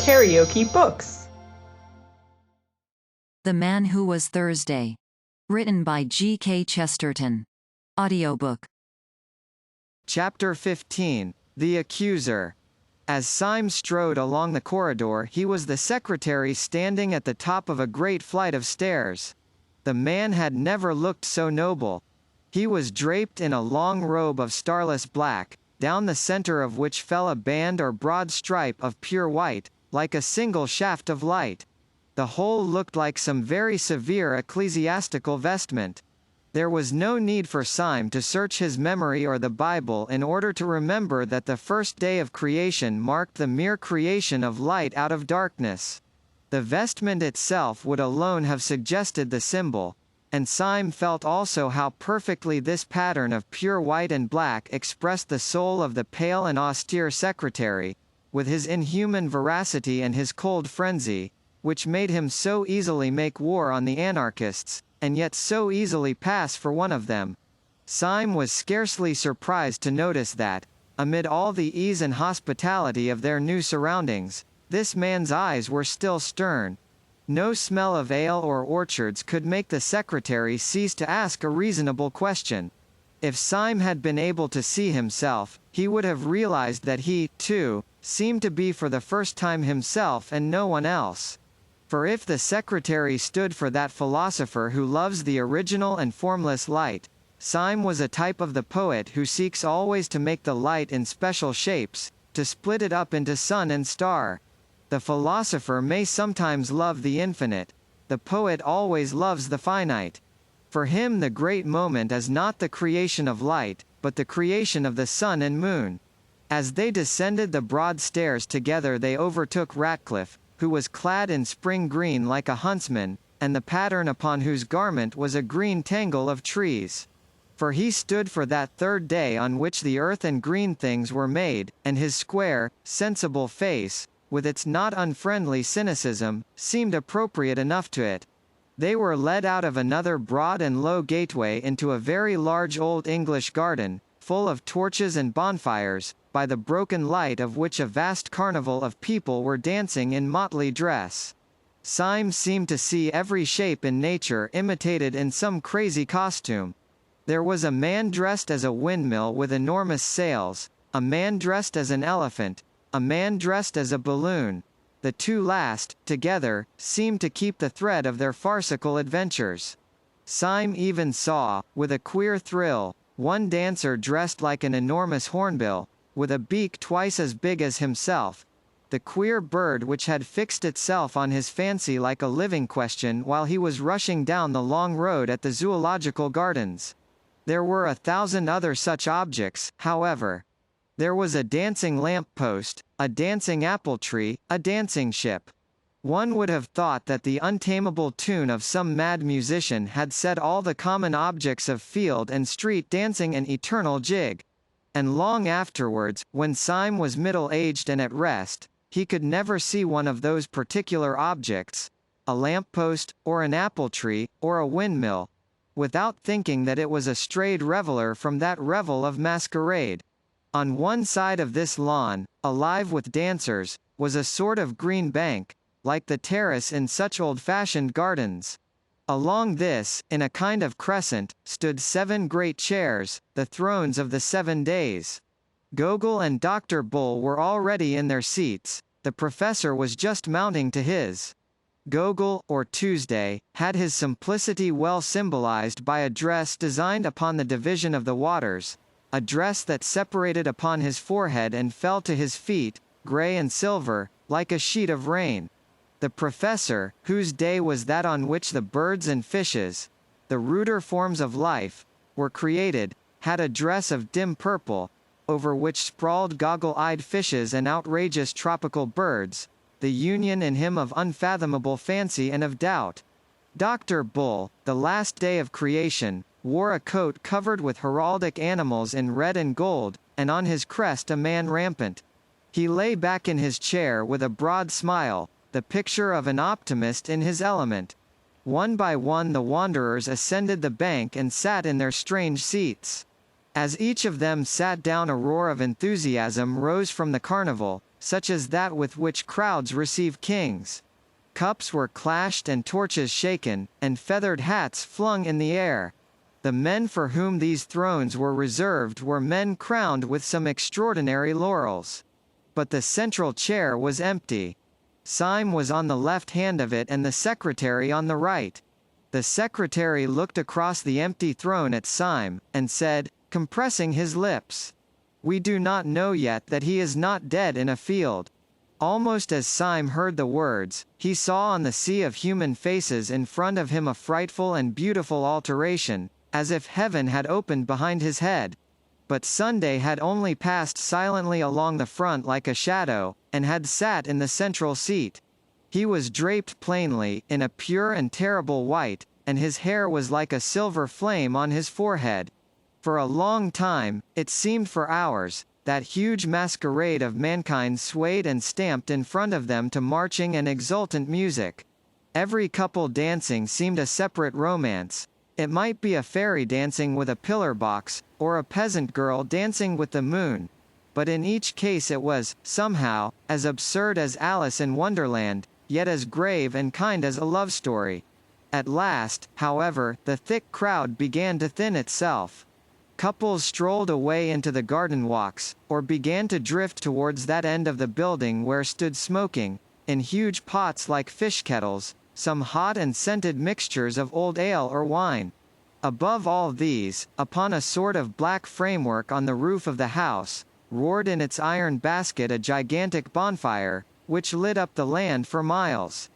KaraokeBooks. The Man Who Was Thursday. Written by G.K.Chesterton. Audiobook. Chapter 15. The Accuser. As Syme strode along the corridor, he was the secretary standing at the top of a great flight of stairs. The man had never looked so noble. He was draped in a long robe of starless black, down the center of which fell a band or broad stripe of pure white, like a single shaft of light. The whole looked like some very severe ecclesiastical vestment. There was no need for Syme to search his memory or the Bible in order to remember that the first day of creation marked the mere creation of light out of darkness. The vestment itself would alone have suggested the symbol, and Syme felt also how perfectly this pattern of pure white and black expressed the soul of the pale and austere secretary, with his inhuman veracity and his cold frenzy, which made him so easily make war on the anarchists, and yet so easily pass for one of them. Syme was scarcely surprised to notice that, amid all the ease and hospitality of their new surroundings, this man's eyes were still stern. No smell of ale or orchards could make the secretary cease to ask a reasonable question. If Syme had been able to see himself, he would have realized that he, too, seemed to be for the first time himself and no one else. For if the secretary stood for that philosopher who loves the original and formless light, Syme was a type of the poet who seeks always to make the light in special shapes, to split it up into sun and star. The philosopher may sometimes love the infinite, the poet always loves the finite. For him the great moment is not the creation of light, but the creation of the sun and moon. As they descended the broad stairs together they overtook Ratcliffe, who was clad in spring green like a huntsman, and the pattern upon whose garment was a green tangle of trees. For he stood for that third day on which the earth and green things were made, and his square, sensible face, with its not unfriendly cynicism, seemed appropriate enough to it. They were led out of another broad and low gateway into a very large old English garden, full of torches and bonfires, by the broken light of which a vast carnival of people were dancing in motley dress. Syme seemed to see every shape in nature imitated in some crazy costume. There was a man dressed as a windmill with enormous sails, a man dressed as an elephant, a man dressed as a balloon. The two last, together, seemed to keep the thread of their farcical adventures. Syme even saw, with a queer thrill, one dancer dressed like an enormous hornbill, with a beak twice as big as himself, the queer bird which had fixed itself on his fancy like a living question while he was rushing down the long road at the zoological gardens. There were 1,000 other such objects, however. There was a dancing lamp-post, a dancing apple-tree, a dancing ship. One would have thought that the untamable tune of some mad musician had set all the common objects of field and street dancing an eternal jig. And long afterwards, when Syme was middle-aged and at rest, he could never see one of those particular objects, a lamp-post, or an apple-tree, or a windmill, without thinking that it was a strayed reveller from that revel of masquerade. On one side of this lawn, alive with dancers, was a sort of green bank, like the terrace in such old-fashioned gardens. Along this, in a kind of crescent, stood 7 great chairs, the thrones of the 7 days. Gogol and Dr. Bull were already in their seats, the professor was just mounting to his. Gogol, or Tuesday, had his simplicity well symbolized by a dress designed upon the division of the waters, a dress that separated upon his forehead and fell to his feet, grey and silver, like a sheet of rain. The professor, whose day was that on which the birds and fishes, the ruder forms of life, were created, had a dress of dim purple, over which sprawled goggle-eyed fishes and outrageous tropical birds, the union in him of unfathomable fancy and of doubt. Dr. Bull, the last day of creation, wore a coat covered with heraldic animals in red and gold, and on his crest a man rampant. He lay back in his chair with a broad smile, the picture of an optimist in his element. One by one the wanderers ascended the bank and sat in their strange seats. As each of them sat down, a roar of enthusiasm rose from the carnival, such as that with which crowds receive kings. Cups were clashed and torches shaken, and feathered hats flung in the air. The men for whom these thrones were reserved were men crowned with some extraordinary laurels. But the central chair was empty. Syme was on the left hand of it and the secretary on the right. The secretary looked across the empty throne at Syme, and said, compressing his lips, "We do not know yet that he is not dead in a field." Almost as Syme heard the words, he saw on the sea of human faces in front of him a frightful and beautiful alteration, as if heaven had opened behind his head. But Sunday had only passed silently along the front like a shadow, and had sat in the central seat. He was draped plainly, in a pure and terrible white, and his hair was like a silver flame on his forehead. For a long time, it seemed for hours, that huge masquerade of mankind swayed and stamped in front of them to marching and exultant music. Every couple dancing seemed a separate romance. It might be a fairy dancing with a pillar box, or a peasant girl dancing with the moon. But in each case it was, somehow, as absurd as Alice in Wonderland, yet as grave and kind as a love story. At last, however, the thick crowd began to thin itself. Couples strolled away into the garden walks, or began to drift towards that end of the building where stood smoking, in huge pots like fish kettles, some hot and scented mixtures of old ale or wine. Above all these, upon a sort of black framework on the roof of the house, roared in its iron basket a gigantic bonfire, which lit up the land for miles.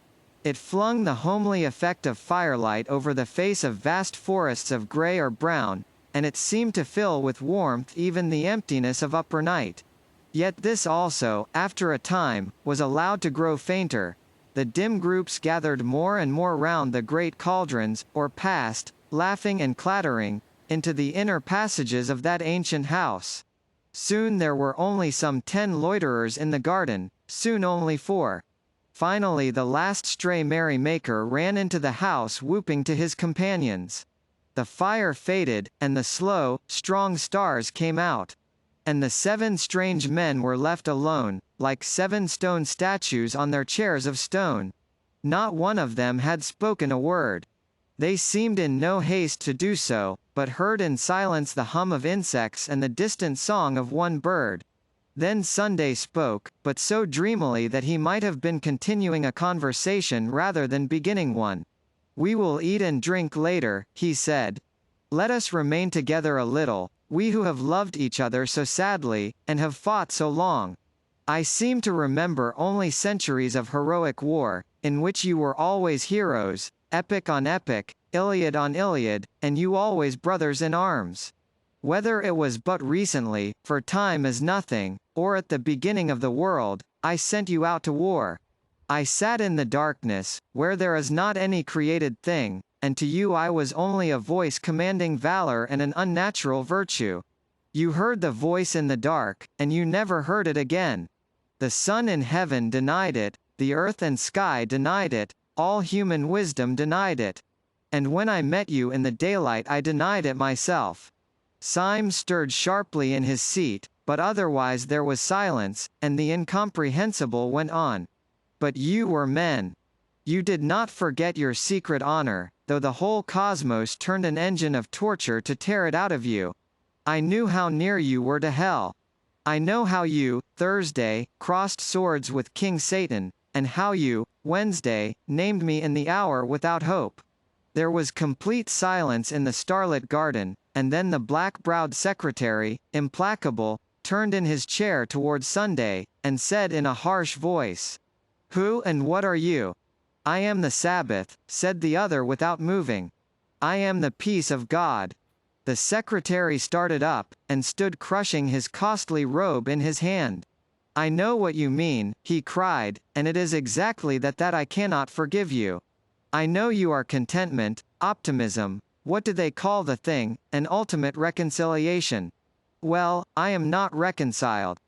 It flung the homely effect of firelight over the face of vast forests of grey or brown, and it seemed to fill with warmth even the emptiness of upper night. Yet this also, after a time, was allowed to grow fainter. The dim groups gathered more and more round the great cauldrons, or passed, laughing and clattering, into the inner passages of that ancient house. Soon there were only some 10 loiterers in the garden, soon only 4. Finally the last stray merry-maker ran into the house whooping to his companions. The fire faded, and the slow, strong stars came out. And the 7 strange men were left alone, like 7 stone statues on their chairs of stone. Not one of them had spoken a word. They seemed in no haste to do so, but heard in silence the hum of insects and the distant song of one bird. Then Sunday spoke, but so dreamily that he might have been continuing a conversation rather than beginning one. "We will eat and drink later," he said. "Let us remain together a little, we who have loved each other so sadly, and have fought so long. I seem to remember only centuries of heroic war, in which you were always heroes, epic on epic, Iliad on Iliad, and you always brothers in arms. Whether it was but recently, for time is nothing, or at the beginning of the world, I sent you out to war. I sat in the darkness, where there is not any created thing, and to you I was only a voice commanding valor and an unnatural virtue. You heard the voice in the dark, and you never heard it again. The sun in heaven denied it, the earth and sky denied it, all human wisdom denied it. And when I met you in the daylight I denied it myself." Syme stirred sharply in his seat, but otherwise there was silence, and the incomprehensible went on. "But you were men. You did not forget your secret honor, though the whole cosmos turned an engine of torture to tear it out of you. I knew how near you were to hell. I know how you, Thursday, crossed swords with King Satan, and how you, Wednesday, named me in the hour without hope." There was complete silence in the starlit garden, and then the black-browed secretary, implacable, turned in his chair towards Sunday, and said in a harsh voice, "Who and what are you?" "I am the Sabbath," said the other without moving. "I am the peace of God." The secretary started up, and stood crushing his costly robe in his hand. "I know what you mean," he cried, "and it is exactly that I cannot forgive you. I know you are contentment, optimism, what do they call the thing, an ultimate reconciliation. Well, I am not reconciled.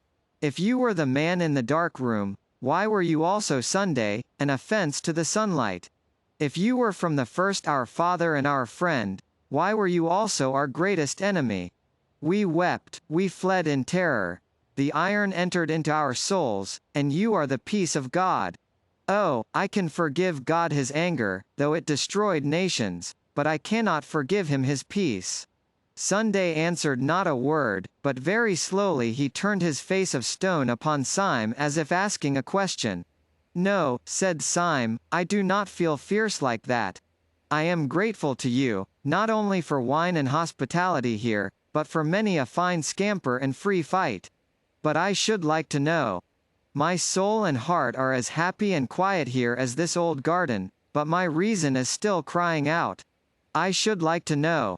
If you were the man in the dark room, why were you also Sunday, an offense to the sunlight? If you were from the first our Father and our friend, why were you also our greatest enemy? We wept, we fled in terror. The iron entered into our souls, and you are the peace of God. Oh, I can forgive God his anger, though it destroyed nations, but I cannot forgive him his peace. Sunday answered not a word, but very slowly he turned his face of stone upon Syme as if asking a question. No, said Syme, I do not feel fierce like that. I am grateful to you, not only for wine and hospitality here, but for many a fine scamper and free fight. But I should like to know. My soul and heart are as happy and quiet here as this old garden, but my reason is still crying out. I should like to know.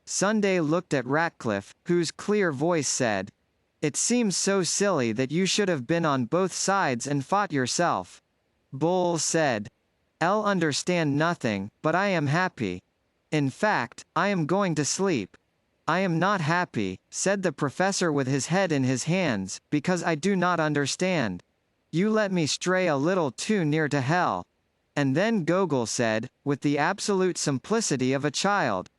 Sunday looked at Ratcliffe, whose clear voice said, It seems so silly that you should have been on both sides and fought yourself. Bull said, I'll understand nothing, but I am happy. In fact, I am going to sleep. I am not happy, said the professor with his head in his hands, because I do not understand. You let me stray a little too near to hell. And then Gogol said, with the absolute simplicity of a child,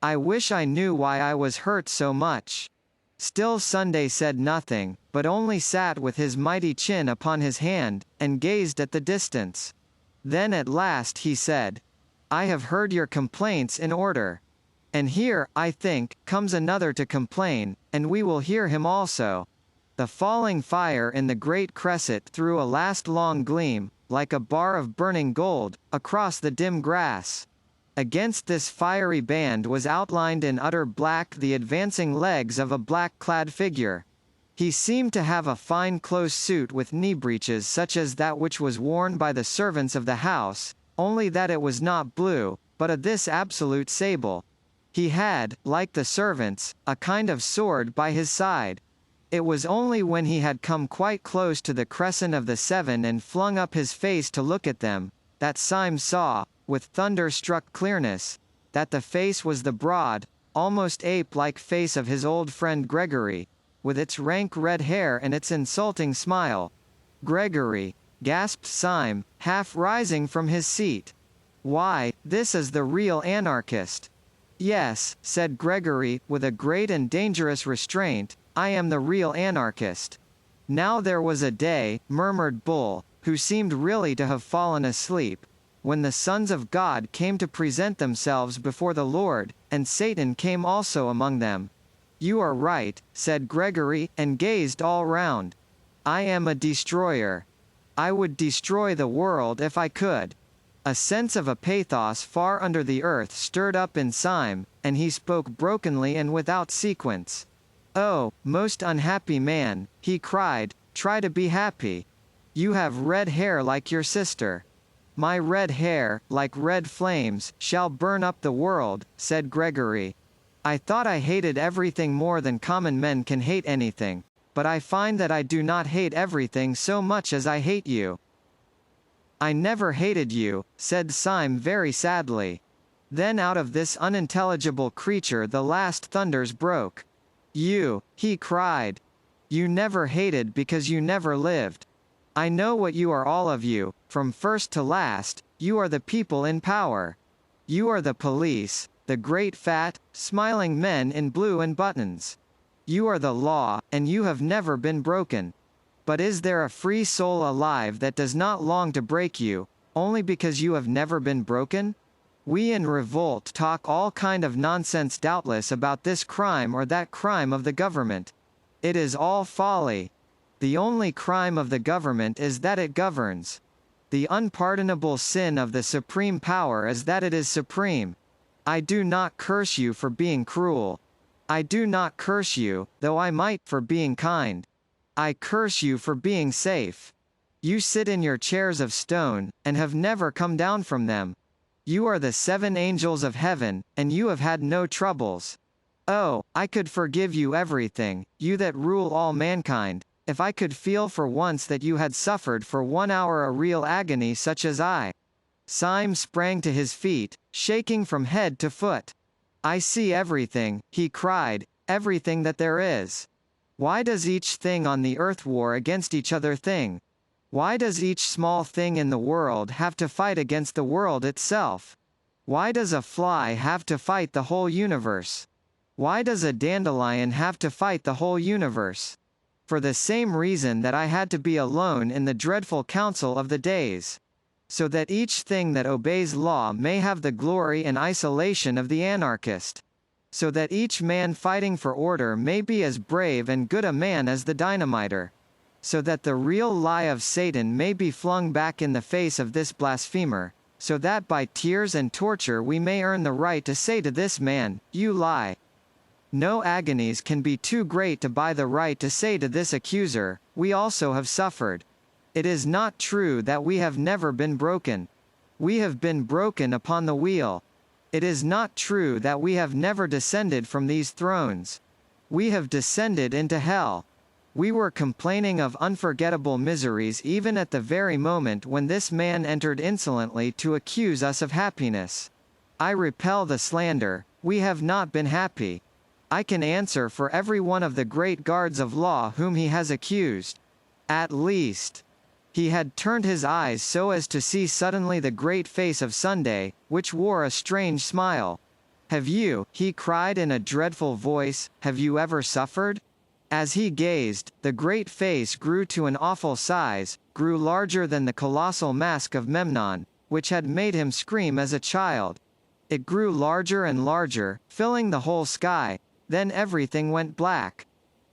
I wish I knew why I was hurt so much. Still Sunday said nothing, but only sat with his mighty chin upon his hand, and gazed at the distance. Then at last he said, I have heard your complaints in order. And here, I think, comes another to complain, and we will hear him also. The falling fire in the great cresset threw a last long gleam, like a bar of burning gold, across the dim grass. Against this fiery band was outlined in utter black the advancing legs of a black-clad figure. He seemed to have a fine close suit with knee-breeches such as that which was worn by the servants of the house, only that it was not blue, but of this absolute sable. He had, like the servants, a kind of sword by his side. It was only when he had come quite close to the crescent of the seven and flung up his face to look at them, that Syme saw, with thunder-struck clearness, that the face was the broad, almost ape-like face of his old friend Gregory, with its rank red hair and its insulting smile. Gregory, gasped Syme, half rising from his seat. Why, this is the real anarchist. Yes, said Gregory, with a great and dangerous restraint, I am the real anarchist. Now there was a day, murmured Bull, who seemed really to have fallen asleep, when the sons of God came to present themselves before the Lord, and Satan came also among them. You are right, said Gregory, and gazed all round. I am a destroyer. I would destroy the world if I could. A sense of a pathos far under the earth stirred up in Syme, and he spoke brokenly and without sequence. Oh, most unhappy man, he cried, try to be happy. You have red hair like your sister. My red hair, like red flames, shall burn up the world, said Gregory. I thought I hated everything more than common men can hate anything, but I find that I do not hate everything so much as I hate you. I never hated you, said Syme very sadly. Then out of this unintelligible creature the last thunders broke. You, he cried. You never hated because you never lived. I know what you are all of you, from first to last, you are the people in power. You are the police, the great fat, smiling men in blue and buttons. You are the law, and you have never been broken. But is there a free soul alive that does not long to break you, only because you have never been broken? We in revolt talk all kind of nonsense doubtless about this crime or that crime of the government. It is all folly. The only crime of the government is that it governs. The unpardonable sin of the supreme power is that it is supreme. I do not curse you for being cruel. I do not curse you, though I might, for being kind. I curse you for being safe. You sit in your chairs of stone, and have never come down from them. You are the 7 angels of heaven, and you have had no troubles. Oh, I could forgive you everything, you that rule all mankind, if I could feel for once that you had suffered for 1 hour a real agony such as I. Syme sprang to his feet, shaking from head to foot. I see everything, he cried, everything that there is. Why does each thing on the earth war against each other thing? Why does each small thing in the world have to fight against the world itself? Why does a fly have to fight the whole universe? Why does a dandelion have to fight the whole universe? For the same reason that I had to be alone in the dreadful council of the days. So that each thing that obeys law may have the glory and isolation of the anarchist. So that each man fighting for order may be as brave and good a man as the dynamiter. So that the real lie of Satan may be flung back in the face of this blasphemer, so that by tears and torture we may earn the right to say to this man, "You lie." No agonies can be too great to buy the right to say to this accuser, "We also have suffered." It is not true that we have never been broken. We have been broken upon the wheel. It is not true that we have never descended from these thrones. We have descended into hell. We were complaining of unforgettable miseries even at the very moment when this man entered insolently to accuse us of happiness. I repel the slander. We have not been happy. I can answer for every one of the great guards of law whom he has accused. At least, he had turned his eyes so as to see suddenly the great face of Sunday, which wore a strange smile. "Have you," he cried in a dreadful voice, "have you ever suffered?" As he gazed, the great face grew to an awful size, grew larger than the colossal mask of Memnon, which had made him scream as a child. It grew larger and larger, filling the whole sky. Then everything went black.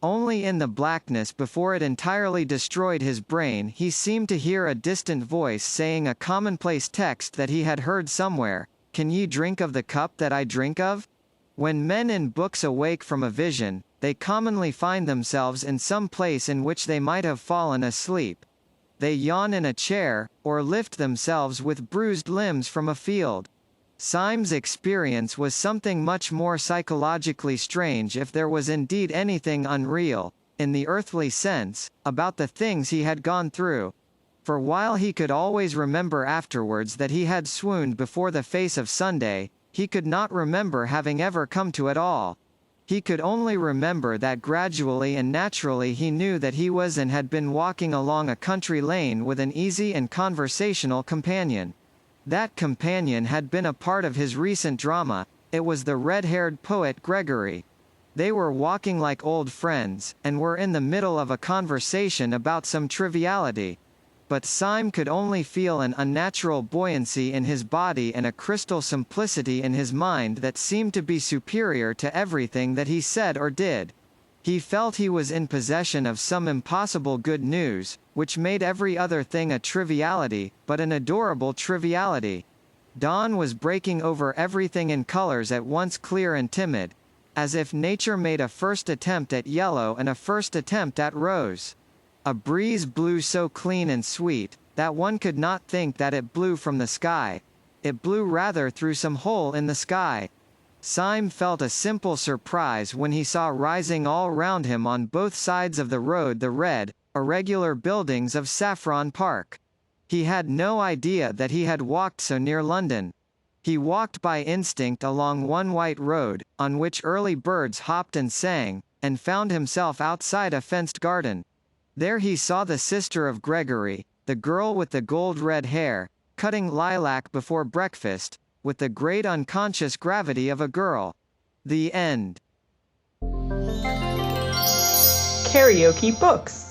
Only in the blackness before it entirely destroyed his brain he seemed to hear a distant voice saying a commonplace text that he had heard somewhere, "Can ye drink of the cup that I drink of?" When men in books awake from a vision, they commonly find themselves in some place in which they might have fallen asleep. They yawn in a chair, or lift themselves with bruised limbs from a field. Syme's experience was something much more psychologically strange, if there was indeed anything unreal, in the earthly sense, about the things he had gone through. For while he could always remember afterwards that he had swooned before the face of Sunday, he could not remember having ever come to it all. He could only remember that gradually and naturally he knew that he was and had been walking along a country lane with an easy and conversational companion. That companion had been a part of his recent drama. It was the red-haired poet Gregory. They were walking like old friends, and were in the middle of a conversation about some triviality. But Syme could only feel an unnatural buoyancy in his body and a crystal simplicity in his mind that seemed to be superior to everything that he said or did. He felt he was in possession of some impossible good news, which made every other thing a triviality, but an adorable triviality. Dawn was breaking over everything in colors at once clear and timid, as if nature made a first attempt at yellow and a first attempt at rose. A breeze blew so clean and sweet, that one could not think that it blew from the sky. It blew rather through some hole in the sky. Syme felt a simple surprise when he saw rising all round him on both sides of the road the red, irregular buildings of Saffron Park. He had no idea that he had walked so near London. He walked by instinct along one white road, on which early birds hopped and sang, and found himself outside a fenced garden. There he saw the sister of Gregory, the girl with the gold-red hair, cutting lilac before breakfast, with the great unconscious gravity of a girl. The end. KaraokeBooks.